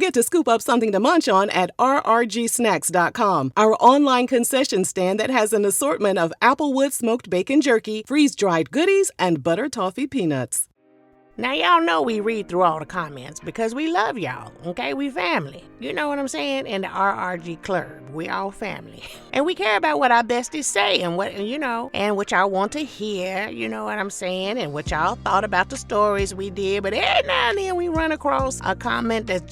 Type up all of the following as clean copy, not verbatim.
forget to scoop up something to munch on at rrgsnacks.com, our online concession stand that has an assortment of Applewood smoked bacon jerky, freeze-dried goodies, and butter toffee peanuts. Now, y'all know we read through all the comments because we love y'all, okay? We family. You know what I'm saying? In the RRG club, we all family. And we care about what our besties say and what, and what y'all want to hear, you know what I'm saying? And what y'all thought about the stories we did. But every now and then we run across a comment that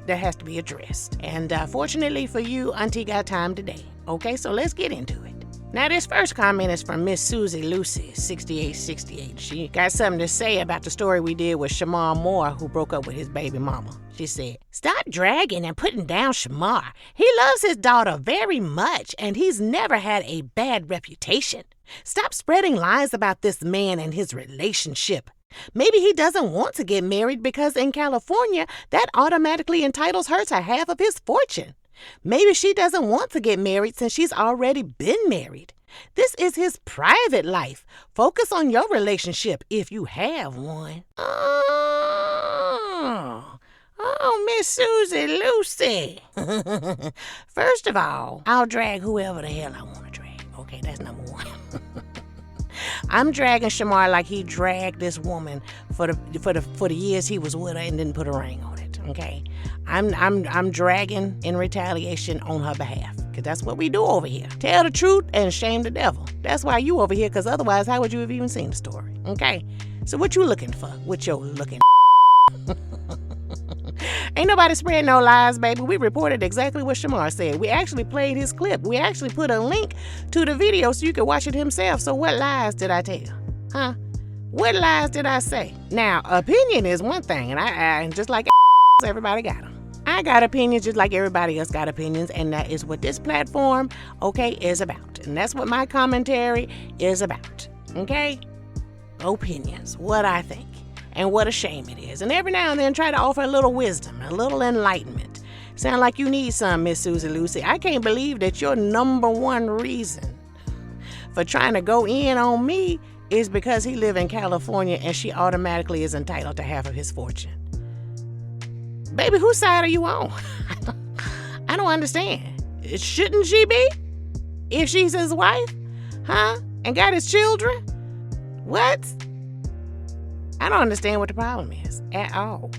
has to be addressed. And fortunately for you, Auntie got time today. Okay, so let's get into it. Now, this first comment is from Miss Susie Lucy, 6868. She got something to say about the story we did with Shemar Moore, who broke up with his baby mama. She said, "Stop dragging and putting down Shemar. He loves his daughter very much, and he's never had a bad reputation. Stop spreading lies about this man and his relationship. Maybe he doesn't want to get married because in California, that automatically entitles her to half of his fortune. Maybe she doesn't want to get married since she's already been married. This is his private life. Focus on your relationship if you have one." Oh, Miss Susie Lucy. First of all, I'll drag whoever the hell I want to drag. Okay, that's number one. I'm dragging Shemar like he dragged this woman for the years he was with her and didn't put a ring on it. Okay, I'm dragging in retaliation on her behalf, because that's what we do over here. Tell the truth and shame the devil. That's why you over here, because otherwise, how would you have even seen the story? Okay, so what you looking for with your looking? Ain't nobody spreading no lies, baby. We reported exactly what Shemar said. We actually played his clip. We actually put a link to the video so you could watch it himself. So what lies did I tell? Huh? What lies did I say? Now, opinion is one thing, and I just like everybody got them. I got opinions just like everybody else got opinions, and that is what this platform, okay, is about. And that's what my commentary is about, okay? Opinions, what I think. And what a shame it is. And every now and then try to offer a little wisdom, a little enlightenment. Sound like you need some, Miss Susie Lucy. I can't believe that your number one reason for trying to go in on me is because he live in California and she automatically is entitled to half of his fortune. Baby, whose side are you on? I don't understand. Shouldn't she be? If she's his wife? Huh? And got his children? What? I don't understand what the problem is at all.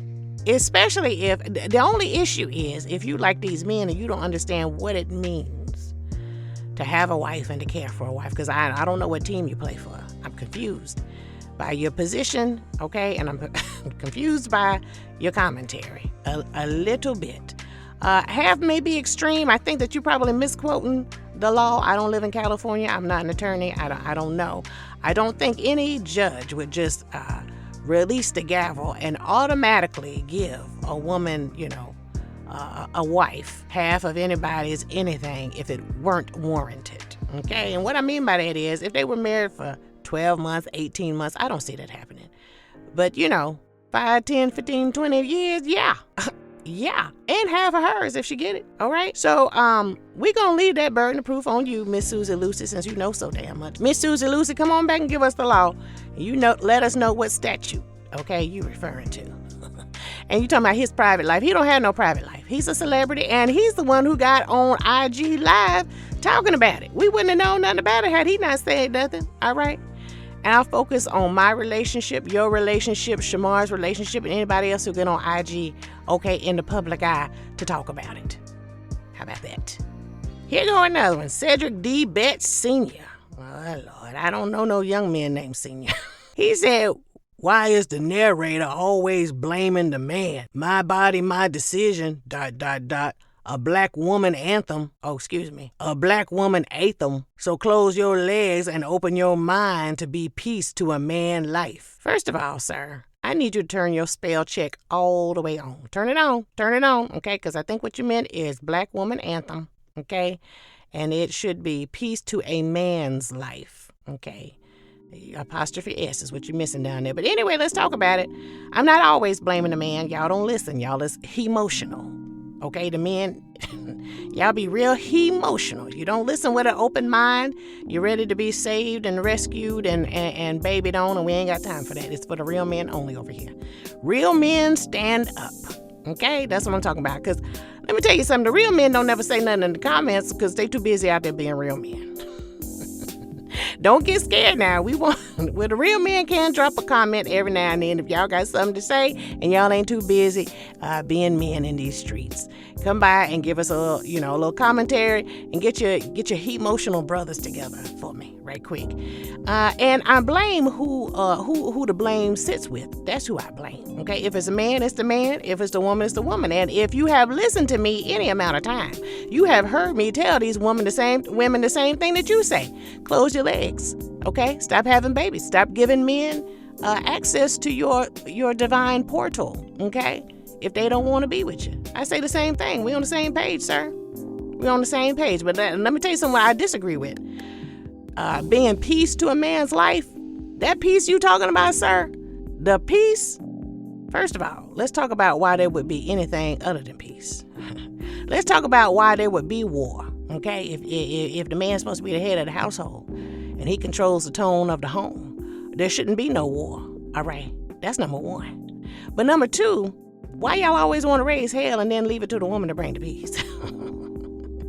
Especially if the only issue is if you like these men and you don't understand what it means to have a wife and to care for a wife. Because I don't know what team you play for. I'm confused by your position, okay? And I'm confused by your commentary a little bit. Half may be extreme. I think that you're probably misquoting the law. I don't live in California. I'm not an attorney. I don't know. I don't think any judge would just release the gavel and automatically give a woman, a wife, half of anybody's anything if it weren't warranted, okay? And what I mean by that is if they were married for 12 months, 18 months, I don't see that happening. But, 5, 10, 15, 20 years, yeah. Yeah, and half of hers if she get it, all right? So, we're going to leave that burden of proof on you, Miss Susie Lucy, since you know so damn much. Miss Susie Lucy, come on back and give us the law. Let us know what statute, okay, you referring to. And you talking about his private life. He don't have no private life. He's a celebrity, and he's the one who got on IG Live talking about it. We wouldn't have known nothing about it had he not said nothing, all right? And I'll focus on my relationship, your relationship, Shemar's relationship, and anybody else who get on IG, okay, in the public eye to talk about it. How about that? Here go another one. Cedric D. Betts Sr. Oh, Lord, I don't know no young man named Senior. He said, "Why is the narrator always blaming the man? My body, my decision, ... A black woman anthem. A black woman anthem. So close your legs and open your mind to be peace to a man life." First of all, sir, I need you to turn your spell check all the way on. Turn it on, okay? Because I think what you meant is black woman anthem, okay? And it should be peace to a man's life, okay? Apostrophe S is what you're missing down there. But anyway, let's talk about it. I'm not always blaming the man. Y'all don't listen. Y'all is emotional. Okay, the men, y'all be real emotional. You don't listen with an open mind. You're ready to be saved and rescued and babied on, and we ain't got time for that. It's for the real men only over here. Real men stand up, Okay, that's what I'm talking about. Because let me tell you something, the real men don't never say nothing in the comments because they too busy out there being real men. Don't get scared now. The real men can drop a comment every now and then if y'all got something to say and y'all ain't too busy being men in these streets. Come by and give us a little commentary and get your emotional brothers together for me right quick. And I blame who the blame sits with. That's who I blame. Okay, if it's a man, it's the man. If it's the woman, it's the woman. And if you have listened to me any amount of time, you have heard me tell these women the same thing that you say. Close your legs. Okay, stop having babies. Stop giving men access to your divine portal. Okay, if they don't want to be with you, I say the same thing. We on the same page, sir. We're on the same page. But let me tell you something I disagree with. Being peace to a man's life, that peace you talking about, sir, the peace, first of all, let's talk about why there would be anything other than peace. Let's talk about why there would be war, okay? If the man's supposed to be the head of the household and he controls the tone of the home, there shouldn't be no war, all right? That's number one. But number two, why y'all always want to raise hell and then leave it to the woman to bring the peace?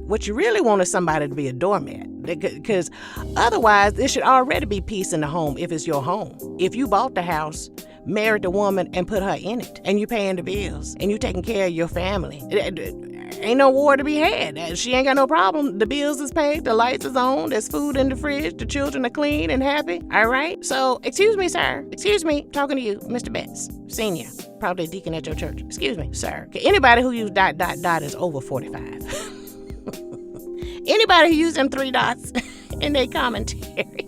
What you really want is somebody to be a doormat, because otherwise there should already be peace in the home if it's your home. If you bought the house, married the woman, and put her in it, and you paying the bills, and you taking care of your family, ain't no war to be had. She ain't got no problem. The bills is paid, the lights is on, there's food in the fridge, the children are clean and happy, all right? So, excuse me, sir. Excuse me, talking to you, Mr. Betts, Senior, probably a deacon at your church. Excuse me, sir. Anybody who use ... is over 45. Anybody who use them 3 dots in their commentary,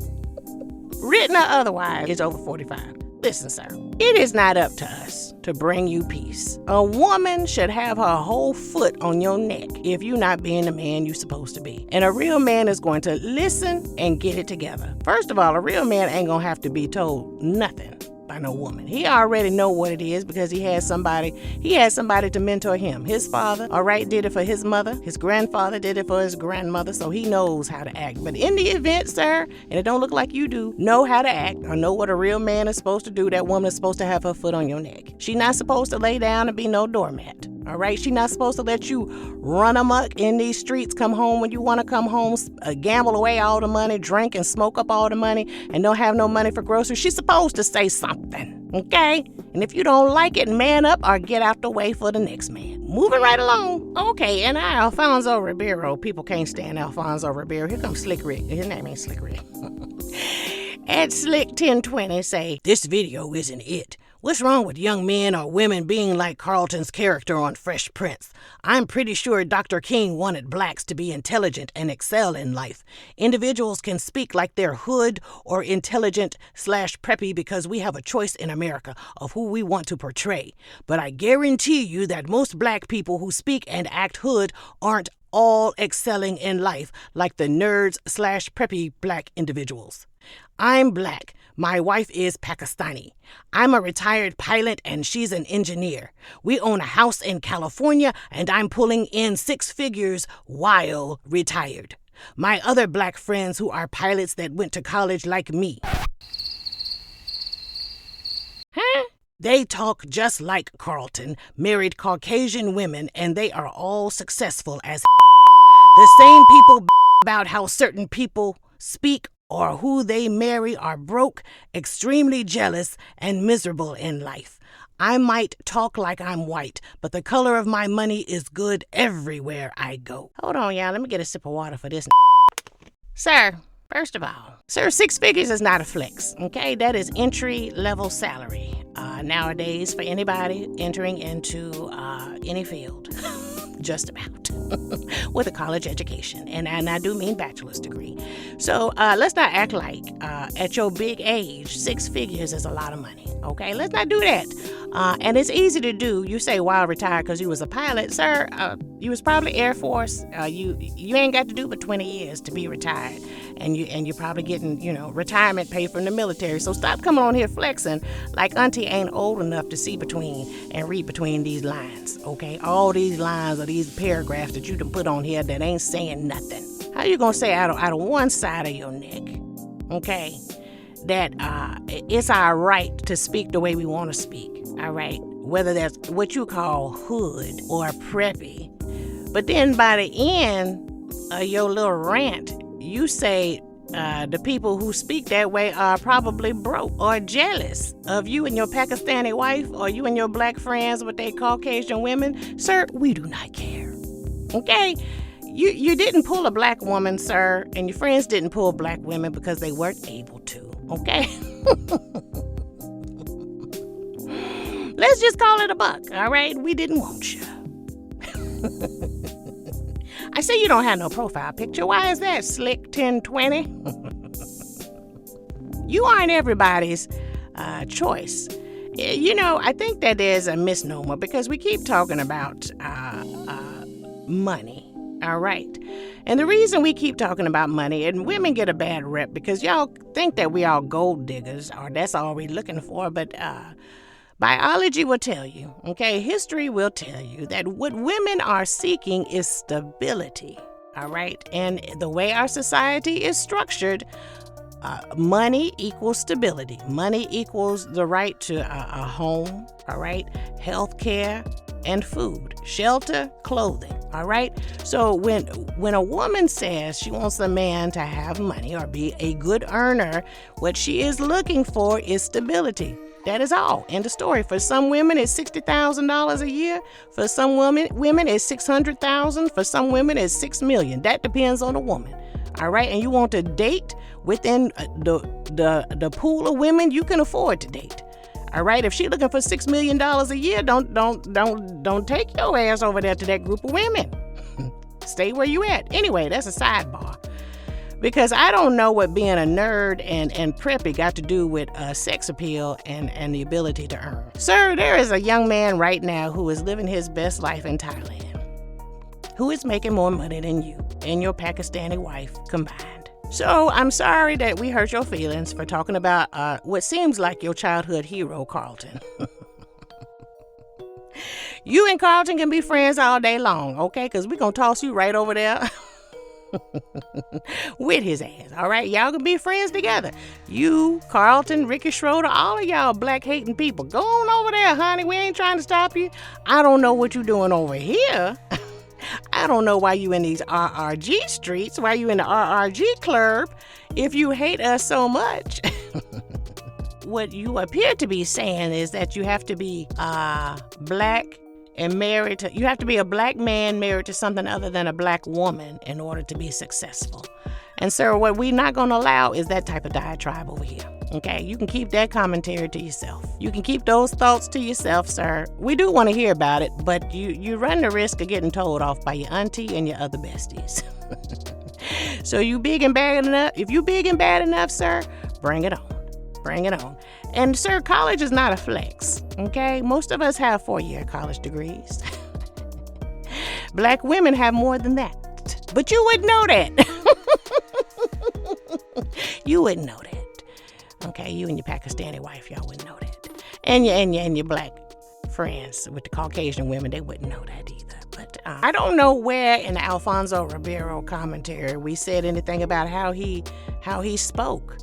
written or otherwise, is over 45. Listen, sir, it is not up to us to bring you peace. A woman should have her whole foot on your neck if you're not being the man you're supposed to be. And a real man is going to listen and get it together. First of all, a real man ain't gonna have to be told nothing by no woman. He already know what it is because he had somebody to mentor him. His father, all right, did it for his mother. His grandfather did it for his grandmother, so he knows how to act. But in the event, sir, and it don't look like you do, know how to act or know what a real man is supposed to do, that woman is supposed to have her foot on your neck. She not supposed to lay down and be no doormat. All right, she not supposed to let you run amok in these streets, come home when you want to come home, gamble away all the money, drink and smoke up all the money, and don't have no money for groceries. She's supposed to say something, okay? And if you don't like it, man up or get out the way for the next man. Moving right along. Okay, and Alfonso Ribeiro. People can't stand Alfonso Ribeiro. Here comes Slick Rick. His name ain't Slick Rick. At Slick1020 say, this video isn't it. What's wrong with young men or women being like Carlton's character on Fresh Prince? I'm pretty sure Dr. King wanted blacks to be intelligent and excel in life. Individuals can speak like they're hood or intelligent/preppy because we have a choice in America of who we want to portray. But I guarantee you that most black people who speak and act hood aren't all excelling in life like the nerds/preppy black individuals. I'm black. My wife is Pakistani. I'm a retired pilot and she's an engineer. We own a house in California and I'm pulling in 6 figures while retired. My other black friends who are pilots that went to college like me. Huh? They talk just like Carlton, married Caucasian women, and they are all successful as the same people about how certain people speak or who they marry are broke, extremely jealous, and miserable in life. I might talk like I'm white, but the color of my money is good everywhere I go. Hold on, y'all. Let me get a sip of water for this. Sir, first of all, sir, 6 figures is not a flex, okay? That is entry-level salary nowadays for anybody entering into any field. Just about, with a college education, and I do mean bachelor's degree. So let's not act like at your big age, 6 figures is a lot of money, okay? Let's not do that. And it's easy to do. You say while retired because you was a pilot, sir. You was probably Air Force. You ain't got to do but 20 years to be retired, and you're probably getting retirement pay from the military. So stop coming on here flexing like Auntie ain't old enough to see between and read between these lines, okay? All these lines or these paragraphs that you done put on here that ain't saying nothing. How you gonna say out of one side of your neck, okay, that it's our right to speak the way we want to speak, all right? whether that's what you call hood or preppy. But then by the end of your little rant, you say the people who speak that way are probably broke or jealous of you and your Pakistani wife or you and your black friends with their Caucasian women. Sir, we do not care. Okay? You didn't pull a black woman, sir, and your friends didn't pull black women because they weren't able to. Okay? Let's just call it a buck, all right? We didn't want you. I say you don't have no profile picture. Why is that, Slick 1020? You aren't everybody's choice. You know, I think that there's a misnomer because we keep talking about money, all right? And the reason we keep talking about money, and women get a bad rep because y'all think that we all gold diggers, or that's all we're looking for, but biology will tell you, okay, history will tell you that what women are seeking is stability, all right? And the way our society is structured, money equals stability. Money equals the right to a home, all right? Health care and food, shelter, clothing, all right? So when a woman says she wants a man to have money or be a good earner, what she is looking for is stability. That is all. End of story. For some women, it's $60,000 a year. For some women, it's $600,000. For some women, it's $6 million. That depends on the woman. All right, and you want to date within the pool of women you can afford to date. All right, if she's looking for $6 million a year, don't take your ass over there to that group of women. Stay where you at. Anyway, that's a sidebar. Because I don't know what being a nerd and preppy got to do with sex appeal and the ability to earn. Sir, there is a young man right now who is living his best life in Thailand, who is making more money than you and your Pakistani wife combined. So I'm sorry that we hurt your feelings for talking about what seems like your childhood hero, Carlton. You and Carlton can be friends all day long, okay? Because we're going to toss you right over there with his ass, all right? Y'all can be friends together. You, Carlton, Ricky Schroeder, all of y'all black-hating people, go on over there, honey. We ain't trying to stop you. I don't know what you're doing over here. I don't know why you in these RRG streets, why you in the RRG club, if you hate us so much. What you appear to be saying is that you have to be black and married to, you have to be a black man married to something other than a black woman in order to be successful. And sir, what we're not going to allow is that type of diatribe over here. Okay, you can keep that commentary to yourself. You can keep those thoughts to yourself, sir. We do want to hear about it, but you run the risk of getting told off by your auntie and your other besties. So you big and bad enough? If you big and bad enough, sir, bring it on. Bring it on. And sir, college is not a flex, okay? Most of us have 4-year college degrees. Black women have more than that. But you wouldn't know that. You wouldn't know that. Okay, you and your Pakistani wife, y'all wouldn't know that. And your black friends with the Caucasian women, they wouldn't know that either. But I don't know where in the Alfonso Ribeiro commentary we said anything about how he spoke.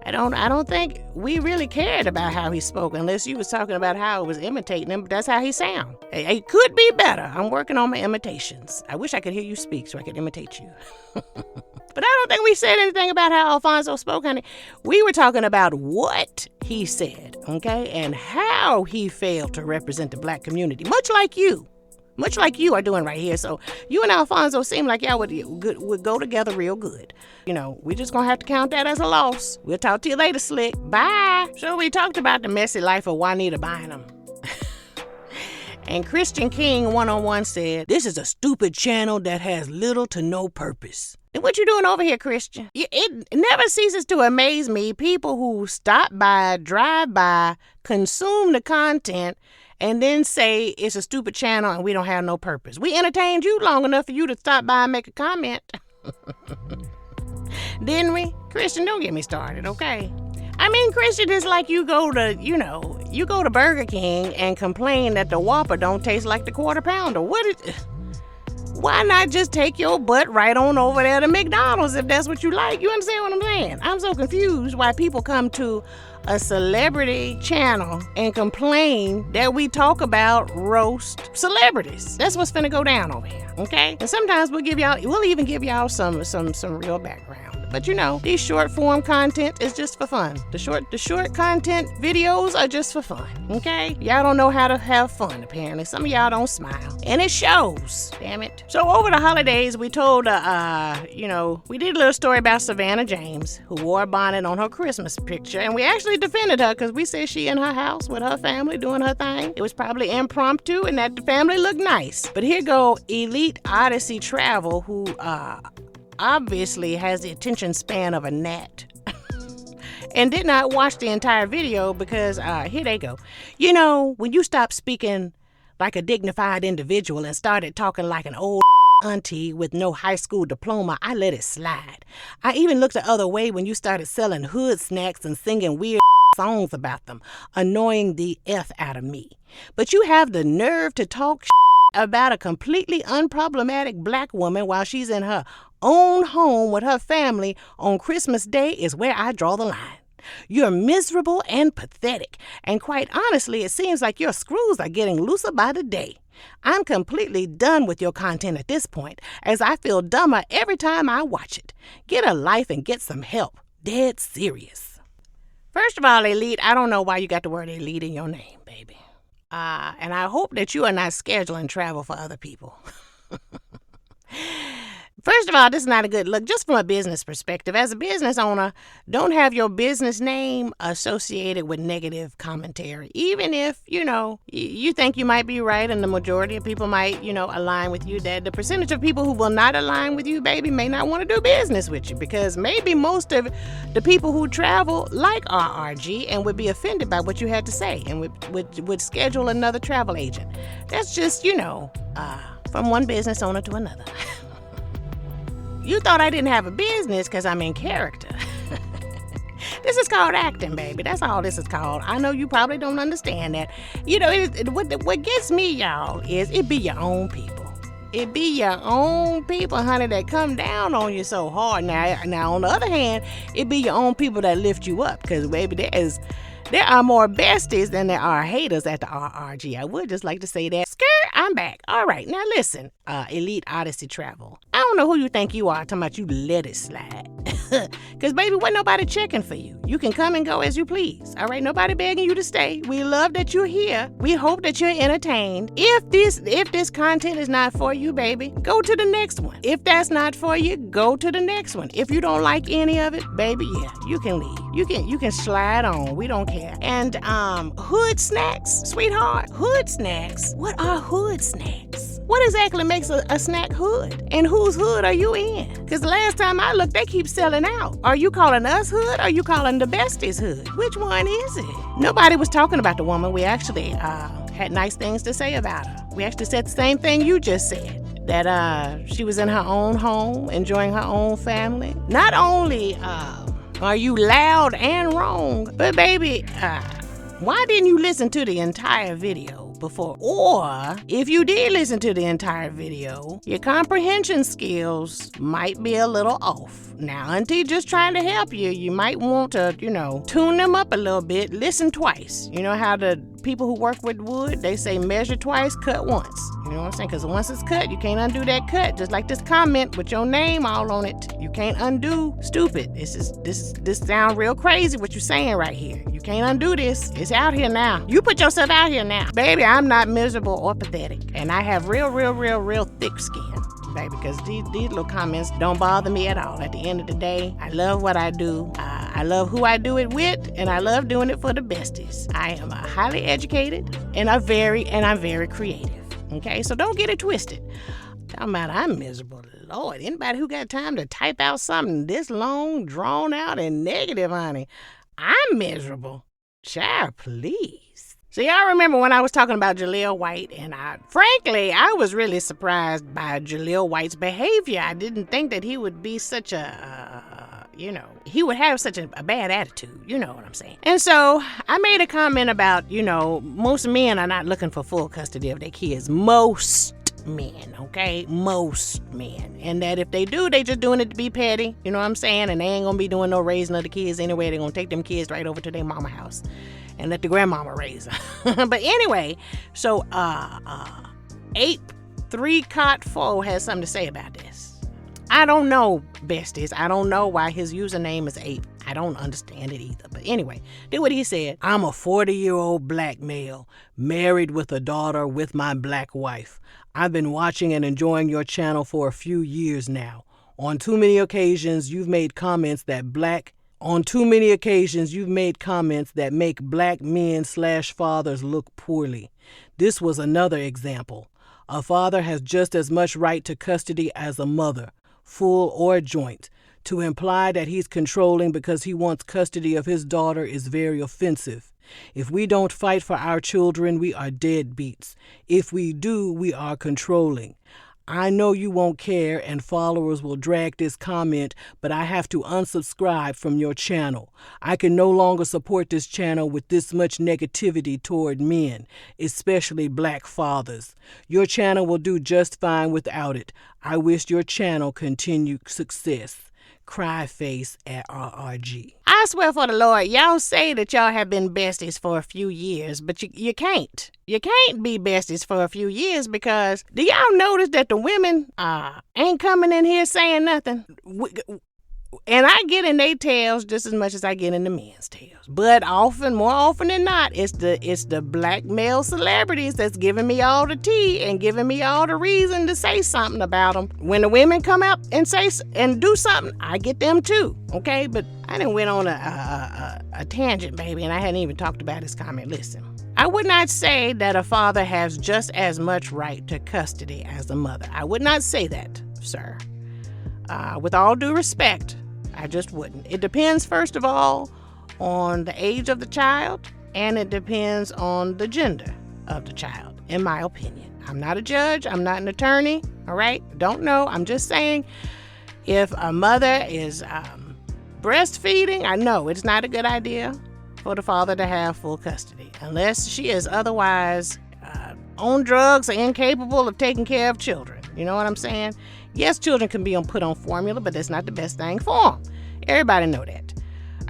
I don't think we really cared about how he spoke unless you was talking about how it was imitating him, but that's how he sound. It could be better. I'm working on my imitations. I wish I could hear you speak so I could imitate you. But I don't think we said anything about how Alfonso spoke, honey. We were talking about what he said, okay, and how he failed to represent the black community, much like you are doing right here. So you and Alfonso seem like y'all would go together real good. You know, we just gonna have to count that as a loss. We'll talk to you later, Slick. Bye. So we talked about the messy life of Juanita Bynum. And Christian King 101 said, "This is a stupid channel that has little to no purpose." And what you doing over here, Christian? It never ceases to amaze me, people who stop by, drive by, consume the content, and then say it's a stupid channel and we don't have no purpose. We entertained you long enough for you to stop by and make a comment. Didn't we? Christian, don't get me started, okay? I mean, Christian, it's like you go to Burger King and complain that the Whopper don't taste like the Quarter Pounder. Why not just take your butt right on over there to McDonald's if that's what you like? You understand what I'm saying? I'm so confused why people come to a celebrity channel and complain that we talk about roast celebrities. That's what's finna go down over here, okay? And sometimes we'll even give y'all some real background. But you know, these short form content is just for fun. The short content videos are just for fun, okay? Y'all don't know how to have fun, apparently. Some of y'all don't smile. And it shows, damn it. So over the holidays, we told, we did a little story about Savannah James, who wore a bonnet on her Christmas picture. And we actually defended her because we said she in her house with her family doing her thing. It was probably impromptu and that the family looked nice. But here go Elite Odyssey Travel, who, obviously has the attention span of a gnat and did not watch the entire video because here they go. You know, when you stop speaking like a dignified individual and started talking like an old auntie with no high school diploma, I let it slide. I even looked the other way when you started selling hood snacks and singing weird songs about them, annoying the F out of me. But you have the nerve to talk about a completely unproblematic black woman while she's in her own home with her family on Christmas Day is where I draw the line. You're miserable and pathetic, and quite honestly, it seems like your screws are getting looser by the day. I'm completely done with your content at this point, as I feel dumber every time I watch it. Get a life and get some help. Dead serious. First of all, Elite, I don't know why you got the word Elite in your name, baby. And I hope that you are not scheduling travel for other people. First of all, this is not a good look, just from a business perspective. As a business owner, don't have your business name associated with negative commentary. Even if, you think you might be right and the majority of people might, align with you, that the percentage of people who will not align with you, baby, may not want to do business with you because maybe most of the people who travel like RRG and would be offended by what you had to say and would schedule another travel agent. That's just, from one business owner to another. You thought I didn't have a business because I'm in character. This is called acting, baby. That's all this is called. I know you probably don't understand that. What gets me, y'all, is it be your own people. It be your own people, honey, that come down on you so hard. Now, on the other hand, it be your own people that lift you up because, baby, there are more besties than there are haters at the RRG. I would just like to say that. Skirt, I'm back. All right, now listen, Elite Odyssey Travel. I don't know who you think you are talking about you let it slide. Because, baby, wasn't nobody checking for you. You can come and go as you please. All right, nobody begging you to stay. We love that you're here. We hope that you're entertained. If this content is not for you, baby, go to the next one. If that's not for you, go to the next one. If you don't like any of it, baby, yeah, you can leave. You can slide on. We don't care. And hood snacks, sweetheart. Hood snacks. What are hood snacks? What exactly makes a snack hood? And whose hood are you in? Because the last time I looked, they keep selling out. Are you calling us hood or are you calling the Besties hood? Which one is it? Nobody was talking about the woman. We actually had nice things to say about her. We actually said the same thing you just said. That she was in her own home, enjoying her own family. Not only are you loud and wrong, but baby, why didn't you listen to the entire video before? Or if you did listen to the entire video, your comprehension skills might be a little off. Now, Auntie just trying to help you. You might want to, tune them up a little bit. Listen twice. You know how the people who work with wood, they say measure twice, cut once. You know what I'm saying? Because once it's cut, you can't undo that cut. Just like this comment with your name all on it. You can't undo stupid. This sound real crazy what you're saying right here. You can't undo this. It's out here now. You put yourself out here now. Baby, I'm not miserable or pathetic. And I have real thick skin. Baby, because these little comments don't bother me at all. At the end of the day, I love what I do. I love who I do it with, and I love doing it for the besties. I am highly educated, and I'm very creative. Okay, so don't get it twisted. Talking about I'm miserable. Lord, anybody who got time to type out something this long, drawn out, and negative, honey, I'm miserable. Child, please. So y'all remember when I was talking about Jaleel White, and frankly, I was really surprised by Jaleel White's behavior. I didn't think that he would be such he would have such a bad attitude. You know what I'm saying? And so I made a comment about, most men are not looking for full custody of their kids. Most most men, okay? Most men. And that if they do, they just doing it to be petty, you know what I'm saying? And they ain't gonna be doing no raising of the kids anyway. They're gonna take them kids right over to their mama house and let the grandmama raise them. But anyway, so Ape 3 Cot 4 has something to say about this. I don't know, besties. I don't know why his username is Ape. I don't understand it either. But anyway, did what he said. I'm a 40-year-old black male, married with a daughter with my black wife. I've been watching and enjoying your channel for a few years now. On too many occasions, you've made comments that make black men/fathers look poorly. This was another example. A father has just as much right to custody as a mother, full or joint. To imply that he's controlling because he wants custody of his daughter is very offensive. If we don't fight for our children, we are deadbeats. If we do, we are controlling. I know you won't care and followers will drag this comment, but I have to unsubscribe from your channel. I can no longer support this channel with this much negativity toward men, especially black fathers. Your channel will do just fine without it. I wish your channel continued success. Cry face at RRG. I swear for the Lord, y'all say that y'all have been besties for a few years, but you can't. You can't be besties for a few years because do y'all notice that the women ain't coming in here saying nothing? And I get in their tails just as much as I get in the men's tails. But more often than not, it's the black male celebrities that's giving me all the tea and giving me all the reason to say something about them. When the women come out and say and do something, I get them too, okay? But I done went on a tangent, baby, and I hadn't even talked about this comment. Listen, I would not say that a father has just as much right to custody as a mother. I would not say that, sir. With all due respect, I just wouldn't. It depends, first of all, on the age of the child, and it depends on the gender of the child, in my opinion. I'm not a judge. I'm not an attorney, all right? Don't know. I'm just saying if a mother is breastfeeding, I know it's not a good idea for the father to have full custody, unless she is otherwise on drugs or incapable of taking care of children. You know what I'm saying? Yes, children can be put on formula, but that's not the best thing for them. Everybody know that.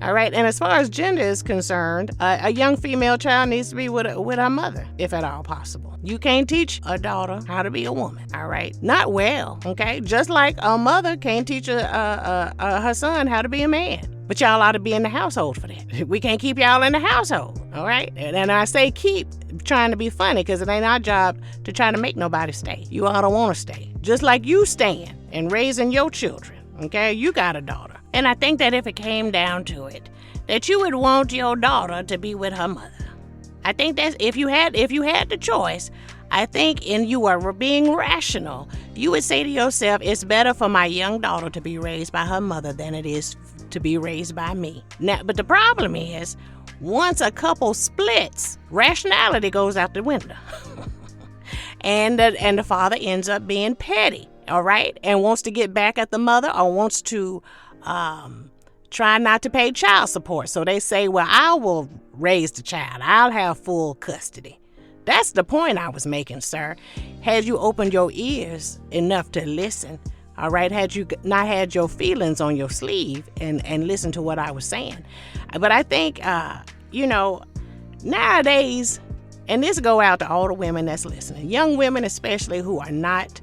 All right, and as far as gender is concerned, a young female child needs to be with her mother, if at all possible. You can't teach a daughter how to be a woman, all right? Not well, okay? Just like a mother can't teach her son how to be a man. But y'all ought to be in the household for that. We can't keep y'all in the household, all right? And I say keep trying to be funny because it ain't our job to try to make nobody stay. You ought to want to stay. Just like you staying and raising your children, okay? You got a daughter. And I think that if it came down to it, that you would want your daughter to be with her mother. I think that if you had the choice, I think, and you are being rational, you would say to yourself, it's better for my young daughter to be raised by her mother than it is to be raised by me. Now, but the problem is, once a couple splits, rationality goes out the window. and the father ends up being petty, all right? And wants to get back at the mother or wants to try not to pay child support. So they say, well, I will raise the child. I'll have full custody. That's the point I was making, sir. Had you opened your ears enough to listen, all right, had you not had your feelings on your sleeve and listened to what I was saying. But I think, nowadays, and this go out to all the women that's listening, young women especially who are not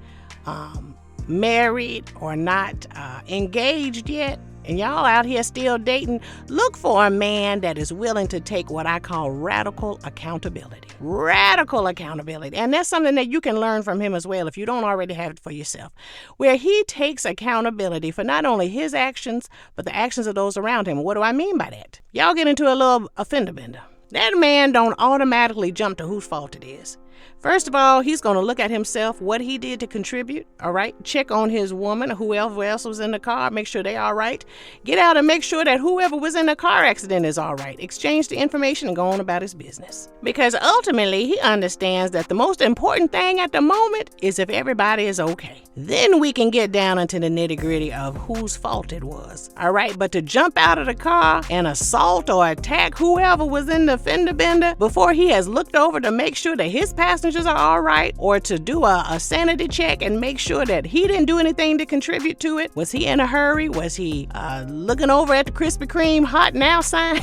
married or not engaged yet, and y'all out here still dating, look for a man that is willing to take what I call radical accountability. Radical accountability. And that's something that you can learn from him as well if you don't already have it for yourself. Where he takes accountability for not only his actions, but the actions of those around him. What do I mean by that? Y'all get into a little fender bender. That man don't automatically jump to whose fault it is. First of all, he's going to look at himself, what he did to contribute, all right? Check on his woman, whoever else was in the car, make sure they all right. Get out and make sure that whoever was in the car accident is all right. Exchange the information and go on about his business. Because ultimately, he understands that the most important thing at the moment is if everybody is okay. Then we can get down into the nitty-gritty of whose fault it was, all right? But to jump out of the car and assault or attack whoever was in the fender bender before he has looked over to make sure that his passenger measures are all right, or to do a sanity check and make sure that he didn't do anything to contribute to it. Was he in a hurry? Was he looking over at the Krispy Kreme hot now sign?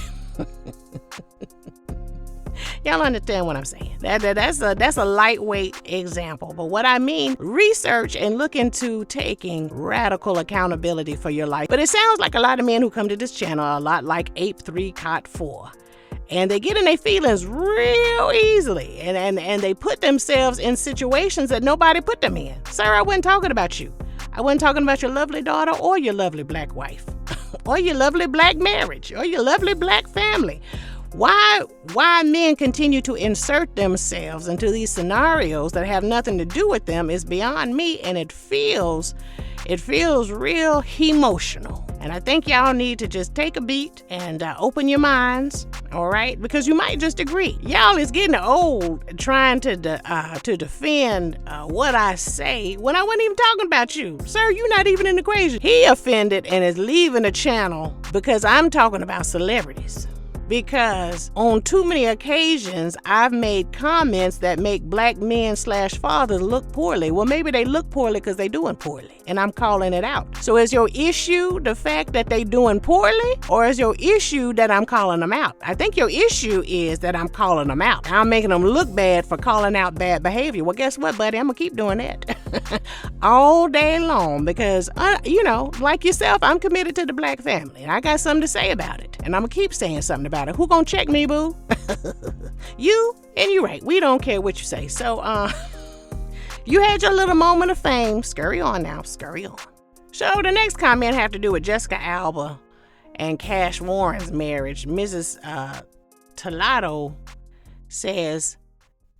Y'all understand what I'm saying? That's a lightweight example. But what I mean, research and look into taking radical accountability for your life. But it sounds like a lot of men who come to this channel are a lot like Ape 3, Cot 4. And they get in their feelings real easily. And they put themselves in situations that nobody put them in. Sir, I wasn't talking about you. I wasn't talking about your lovely daughter or your lovely black wife. Or your lovely black marriage. Or your lovely black family. Why men continue to insert themselves into these scenarios that have nothing to do with them is beyond me, and it feels real emotional. And I think y'all need to just take a beat and open your minds, all right? Because you might just agree. Y'all is getting old trying to defend what I say when I wasn't even talking about you. Sir, you're not even in the equation. He offended and is leaving the channel because I'm talking about celebrities. Because on too many occasions, I've made comments that make black men / fathers look poorly. Well, maybe they look poorly because they're doing poorly, and I'm calling it out. So is your issue the fact that they doing poorly, or is your issue that I'm calling them out? I think your issue is that I'm calling them out. I'm making them look bad for calling out bad behavior. Well, guess what, buddy? I'm going to keep doing that all day long because, like yourself, I'm committed to the black family, and I got something to say about it, and I'm going to keep saying something about it. Who gonna check me, boo? You? And you're right. We don't care what you say. So, you had your little moment of fame. Scurry on now. Scurry on. So, the next comment have to do with Jessica Alba and Cash Warren's marriage. Mrs. Talato says,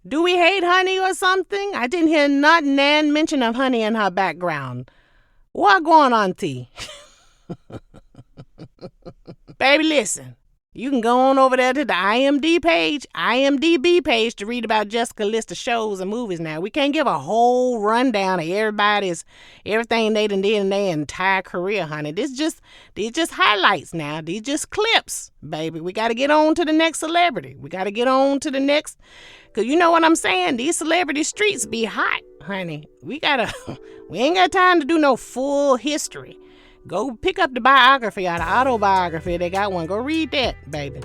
do we hate honey or something? I didn't hear not nan mention of honey in her background. What going on, Auntie? Baby, listen. You can go on over there to the IMDb page to read about Jessica's list of shows and movies now. We can't give a whole rundown of everything they done did in their entire career, honey. These just highlights now. These just clips, baby. We got to get on to the next celebrity. We got to get on to the next, because you know what I'm saying? These celebrity streets be hot, honey. We ain't got time to do no full history. Go pick up the biography or the autobiography. They got one. Go read that, baby.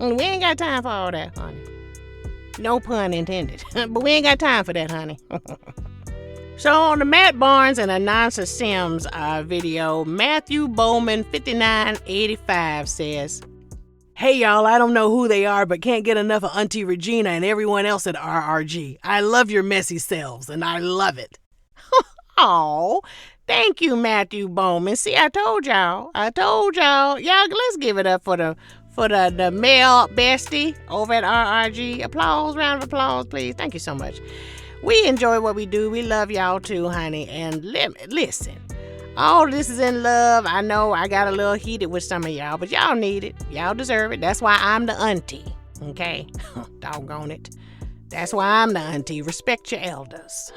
We ain't got time for all that, honey. No pun intended. But we ain't got time for that, honey. So on the Matt Barnes and Anansa Sims video, Matthew Bowman 5985 says, hey y'all, I don't know who they are, but can't get enough of Auntie Regina and everyone else at RRG. I love your messy selves, and I love it. Oh, thank you, Matthew Bowman. See, I told y'all. Y'all, let's give it up for the male bestie over at RRG. Applause, round of applause, please. Thank you so much. We enjoy what we do. We love y'all too, honey. And listen, all this is in love. I know I got a little heated with some of y'all, but y'all need it. Y'all deserve it. That's why I'm the auntie, okay? Doggone it. That's why I'm the auntie. Respect your elders.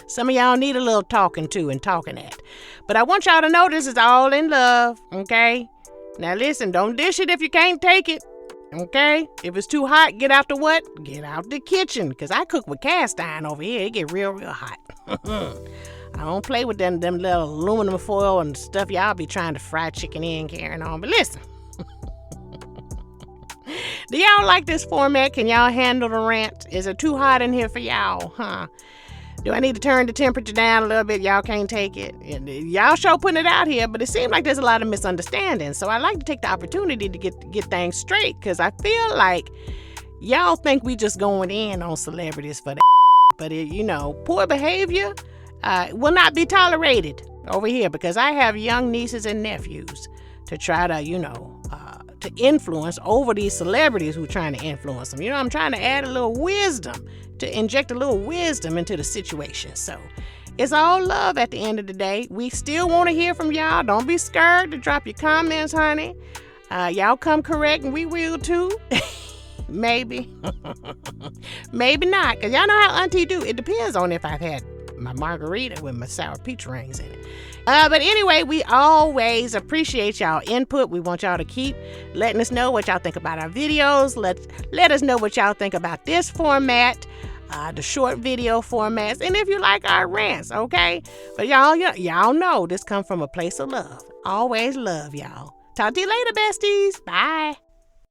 Some of y'all need a little talking to and talking at. But I want y'all to know this is all in love, okay? Now listen, don't dish it if you can't take it, okay? If it's too hot, get out the what? Get out the kitchen, because I cook with cast iron over here. It get real hot. I don't play with them little aluminum foil and stuff y'all be trying to fry chicken in carrying on. But listen. Do y'all like this format? Can y'all handle the rant? Is it too hot in here for y'all, huh? Do I need to turn the temperature down a little bit? Y'all can't take it. Y'all sure putting it out here, but it seems like there's a lot of misunderstandings. So I like to take the opportunity to get things straight, because I feel like y'all think we just going in on celebrities for that. But, poor behavior will not be tolerated over here, because I have young nieces and nephews to try to, to influence over these celebrities who are trying to influence them. I'm trying to add a little wisdom, to inject a little wisdom into the situation. So it's all love at the end of the day. We still want to hear from y'all. Don't be scared to drop your comments, honey. Y'all come correct and we will too. Maybe. Maybe not, because y'all know how auntie do. It depends on if I've had my margarita with my sour peach rings in it. But anyway, we always appreciate y'all input. We want y'all to keep letting us know what y'all think about our videos. Let us know what y'all think about this format. the short video formats, and if you like our rants, okay? But y'all know this come from a place of love. Always love y'all. Talk to you later, besties. Bye.